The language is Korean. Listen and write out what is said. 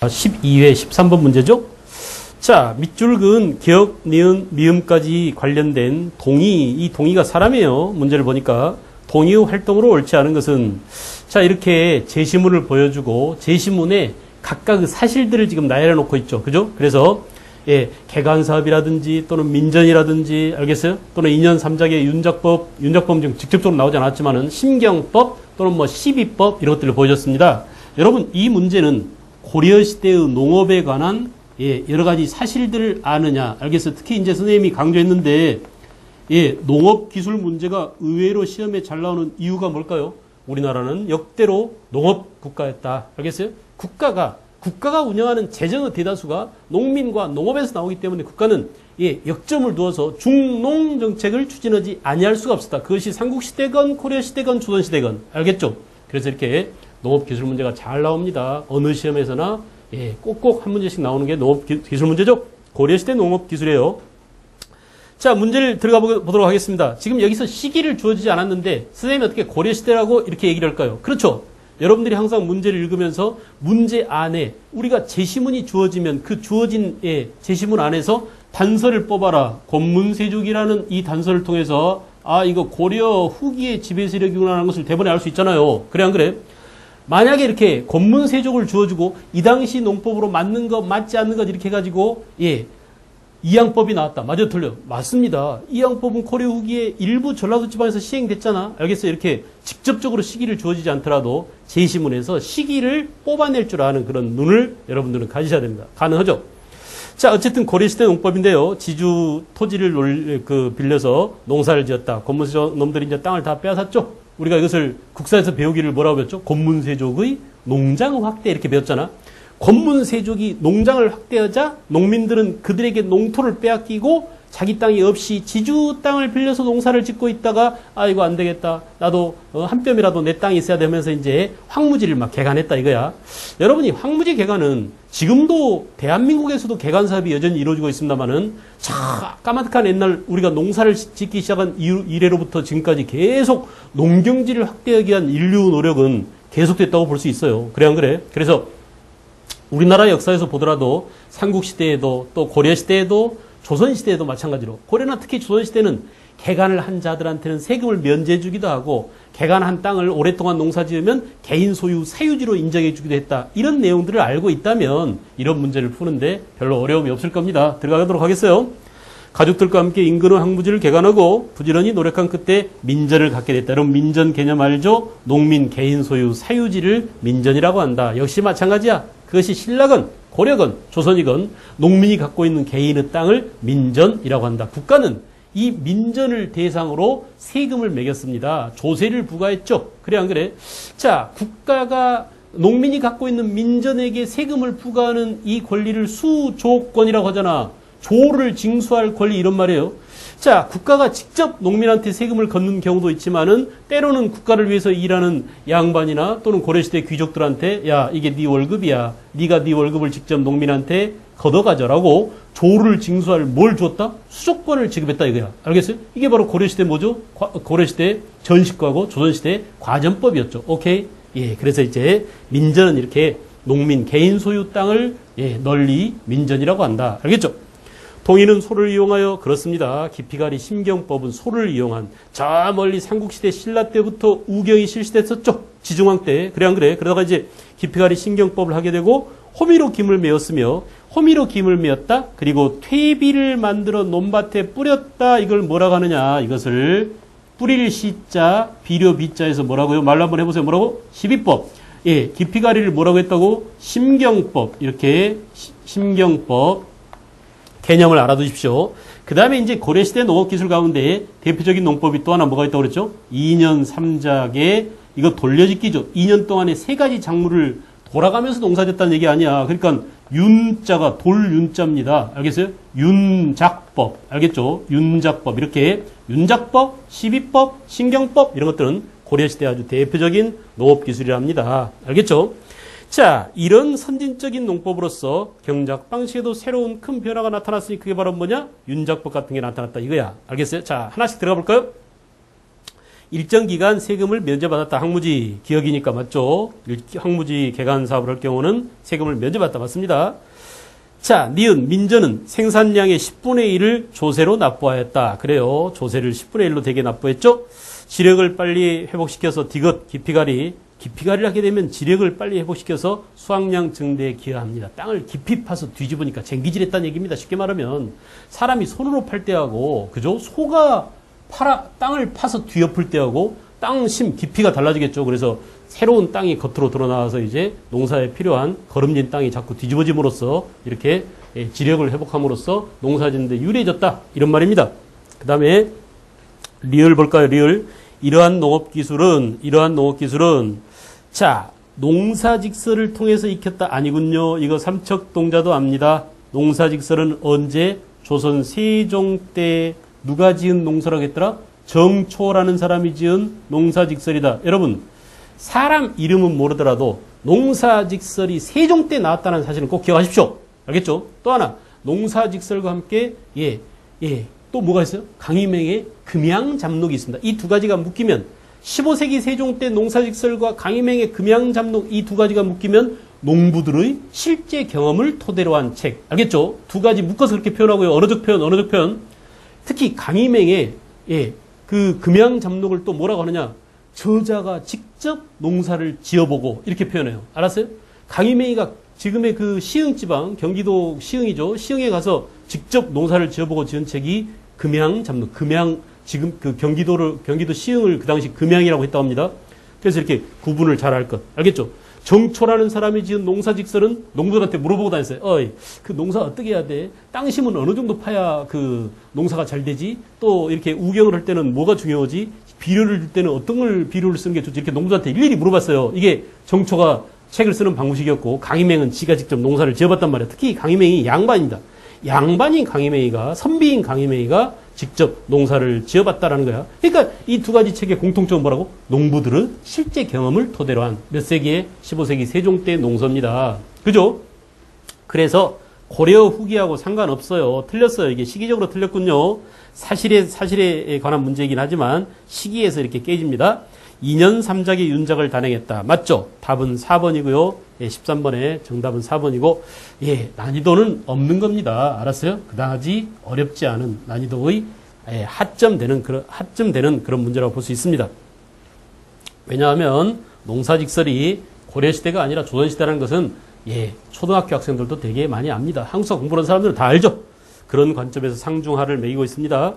12회 13번 문제죠. 자, 밑줄 그은 기역, 니은, 미음까지 관련된 동의, 이 동의가 사람이에요. 문제를 보니까 동의의 활동으로 옳지 않은 것은, 자, 이렇게 제시문을 보여주고 제시문에 각각의 사실들을 지금 나열해 놓고 있죠. 그죠? 그래서 개간사업이라든지 또는 민전이라든지, 알겠어요? 또는 2년 3작의 윤작법 지금 직접적으로 나오지 않았지만은 심경법 또는 뭐 시비법 이런 것들을 보여줬습니다. 여러분, 이 문제는 고려시대의 농업에 관한 여러 가지 사실들을 아느냐, 알겠어요? 특히 이제 선생님이 강조했는데, 농업 기술 문제가 의외로 시험에 잘 나오는 이유가 뭘까요? 우리나라는 역대로 농업 국가였다. 알겠어요? 국가가 운영하는 재정의 대다수가 농민과 농업에서 나오기 때문에 국가는 역점을 두어서 중농 정책을 추진하지 아니할 수가 없었다. 그것이 삼국시대건 고려시대건 조선시대건, 알겠죠? 그래서 이렇게 농업 기술 문제가 잘 나옵니다. 어느 시험에서나 꼭꼭 한 문제씩 나오는 게 농업 기술 문제죠. 고려시대 농업 기술이에요. 자, 문제를 들어가 보도록 하겠습니다. 지금 여기서 시기를 주어지지 않았는데 선생님이 어떻게 고려시대라고 이렇게 얘기를 할까요? 그렇죠. 여러분들이 항상 문제를 읽으면서 문제 안에 우리가 제시문이 주어지면 그 주어진 제시문 안에서 단서를 뽑아라. 권문세족이라는 이 단서를 통해서 이거 고려 후기의 지배세력이구나 하는 것을 대본에 알 수 있잖아요. 그래 안 그래? 만약에 이렇게 권문세족을 주어주고 이 당시 농법으로 맞는 것 맞지 않는 것 이렇게 해가지고 이양법이 나왔다. 맞아 틀려? 맞습니다. 이양법은 고려 후기에 일부 전라도 지방에서 시행됐잖아. 알겠어요? 이렇게 직접적으로 시기를 주어지지 않더라도 제시문에서 시기를 뽑아낼 줄 아는 그런 눈을 여러분들은 가지셔야 됩니다. 가능하죠? 자, 어쨌든 고려시대 농법인데요. 지주 토지를 빌려서 농사를 지었다. 권문세족 놈들이 이제 땅을 다 빼앗았죠? 우리가 이것을 국사에서 배우기를 뭐라고 배웠죠? 권문세족의 농장 확대 이렇게 배웠잖아. 권문세족이 농장을 확대하자 농민들은 그들에게 농토를 빼앗기고 자기 땅이 없이 지주 땅을 빌려서 농사를 짓고 있다가 이거 안 되겠다. 나도 한 뼘이라도 내 땅이 있어야 되면서 이제 황무지를 막 개간했다 이거야. 여러분이 황무지 개간은 지금도 대한민국에서도 개간 사업이 여전히 이루어지고 있습니다만은 자, 까마득한 옛날 우리가 농사를 짓기 시작한 이래로부터 지금까지 계속 농경지를 확대하기 위한 인류 노력은 계속됐다고 볼 수 있어요. 그래 안 그래? 그래서 우리나라 역사에서 보더라도 삼국시대에도 또 고려시대에도 조선시대에도 마찬가지로 고려나 특히 조선시대는 개간을 한 자들한테는 세금을 면제해 주기도 하고 개간한 땅을 오랫동안 농사 지으면 개인 소유 사유지로 인정해 주기도 했다. 이런 내용들을 알고 있다면 이런 문제를 푸는데 별로 어려움이 없을 겁니다. 들어가도록 하겠어요. 가족들과 함께 인근의 황무지를 개간하고 부지런히 노력한 끝에 민전을 갖게 됐다. 여러분 민전 개념 알죠? 농민 개인 소유 사유지를 민전이라고 한다. 역시 마찬가지야. 그것이 신라건, 고려건, 조선이건 농민이 갖고 있는 개인의 땅을 민전이라고 한다. 국가는 이 민전을 대상으로 세금을 매겼습니다. 조세를 부과했죠. 그래 안 그래? 자, 국가가 농민이 갖고 있는 민전에게 세금을 부과하는 이 권리를 수조권이라고 하잖아. 조를 징수할 권리 이런 말이에요. 자, 국가가 직접 농민한테 세금을 걷는 경우도 있지만은 때로는 국가를 위해서 일하는 양반이나 또는 고려시대 귀족들한테 야, 이게 네 월급이야. 네가 네 월급을 직접 농민한테 걷어가져라고 조를 징수할 뭘 줬다? 수조권을 지급했다 이거야. 알겠어요? 이게 바로 고려시대 뭐죠? 고려시대 전식과고 조선시대 과전법이었죠. 오케이? 그래서 이제 민전은 이렇게 농민 개인 소유 땅을 널리 민전이라고 한다. 알겠죠? 동의는 소를 이용하여 그렇습니다. 깊이가리 심경법은 소를 이용한 저 멀리 삼국시대 신라 때부터 우경이 실시됐었죠. 지중왕 때. 그래 안 그래? 그러다가 이제 깊이가리 심경법을 하게 되고 호미로 김을 메었으며 호미로 김을 메었다. 그리고 퇴비를 만들어 논밭에 뿌렸다. 이걸 뭐라고 하느냐. 이것을 뿌릴 시자 비료 비자에서 뭐라고요? 말로 한번 해보세요. 뭐라고? 시비법. 깊이가리를 뭐라고 했다고? 심경법. 이렇게 심경법. 개념을 알아두십시오. 그 다음에 이제 고려시대 농업기술 가운데 대표적인 농법이 또 하나 뭐가 있다고 그랬죠? 2년 3작에 이거 돌려짓기죠. 2년 동안에 3가지 작물을 돌아가면서 농사짓다는 얘기 아니야. 그러니까 윤자가 돌윤자입니다. 알겠어요? 윤작법. 알겠죠? 윤작법. 이렇게 윤작법, 시비법, 신경법 이런 것들은 고려시대 아주 대표적인 농업기술이랍니다. 알겠죠? 자, 이런 선진적인 농법으로서 경작 방식에도 새로운 큰 변화가 나타났으니 그게 바로 뭐냐? 윤작법 같은 게 나타났다 이거야. 알겠어요? 자, 하나씩 들어가 볼까요? 일정 기간 세금을 면제받았다. 항무지 기억이니까 맞죠? 항무지 개간 사업을 할 경우는 세금을 면제받다 맞습니다. 자, 니은 민전은 생산량의 10분의 1을 조세로 납부하였다. 그래요. 조세를 10분의 1로 대개 납부했죠. 지력을 빨리 회복시켜서 디귿 깊이갈이를 하게 되면 지력을 빨리 회복시켜서 수확량 증대에 기여합니다. 땅을 깊이 파서 뒤집으니까 쟁기질했다는 얘기입니다. 쉽게 말하면 사람이 손으로 팔 때하고 그죠? 소가 땅을 파서 뒤엎을 때하고 땅심 깊이가 달라지겠죠. 그래서 새로운 땅이 겉으로 드러나와서 이제 농사에 필요한 거름진 땅이 자꾸 뒤집어짐으로써 이렇게 지력을 회복함으로써 농사 짓는데 유리해졌다. 이런 말입니다. 그 다음에 리을 볼까요? 리을. 이러한 농업기술은 자, 농사직설을 통해서 익혔다. 아니군요. 이거 삼척동자도 압니다. 농사직설은 언제? 조선 세종 때 누가 지은 농사라고 했더라? 정초라는 사람이 지은 농사직설이다. 여러분, 사람 이름은 모르더라도 농사직설이 세종 때 나왔다는 사실은 꼭 기억하십시오. 알겠죠? 또 하나, 농사직설과 함께 또 뭐가 있어요? 강희맹의 금양잡록이 있습니다. 이 두 가지가 묶이면 15세기 세종 때 농사직설과 강희맹의 금양잡록 이 두 가지가 묶이면 농부들의 실제 경험을 토대로 한 책. 알겠죠? 두 가지 묶어서 그렇게 표현하고요. 언어적 표현. 특히 강희맹의 그 금양잡록을 또 뭐라고 하느냐? 저자가 직접 농사를 지어보고 이렇게 표현해요. 알았어요? 강희맹이가 지금의 그 시흥지방, 경기도 시흥이죠. 시흥에 가서 직접 농사를 지어보고 지은 책이 금양잡록, 지금 그 경기도 시흥을 그 당시 금양이라고 했다고 합니다. 그래서 이렇게 구분을 잘 할 것. 알겠죠? 정초라는 사람이 지은 농사직설은 농부들한테 물어보고 다녔어요. 그 농사 어떻게 해야 돼? 땅심은 어느 정도 파야 그 농사가 잘 되지? 또 이렇게 우경을 할 때는 뭐가 중요하지? 비료를 줄 때는 어떤 걸 비료를 쓰는 게 좋지? 이렇게 농부들한테 일일이 물어봤어요. 이게 정초가 책을 쓰는 방식이었고 강희맹은 지가 직접 농사를 지어봤단 말이에요. 특히 강희맹이 양반입니다. 양반인 강희맹이가, 선비인 강희맹이가 직접 농사를 지어봤다라는 거야. 그러니까 이 두 가지 책의 공통점은 뭐라고? 농부들은 실제 경험을 토대로 한 몇 세기에? 15세기 세종 때 농서입니다. 그죠? 그래서 고려 후기하고 상관없어요. 틀렸어요. 이게 시기적으로 틀렸군요. 사실에 관한 문제이긴 하지만 시기에서 이렇게 깨집니다. 2년 3작의 윤작을 단행했다. 맞죠? 답은 4번이고요. 13번에 정답은 4번이고 난이도는 없는 겁니다. 알았어요? 그다지 어렵지 않은 난이도의 하점되는 그런 문제라고 볼 수 있습니다. 왜냐하면 농사직설이 고려시대가 아니라 조선시대라는 것은 초등학교 학생들도 되게 많이 압니다. 한국사 공부하는 사람들은 다 알죠? 그런 관점에서 상중하를 매기고 있습니다.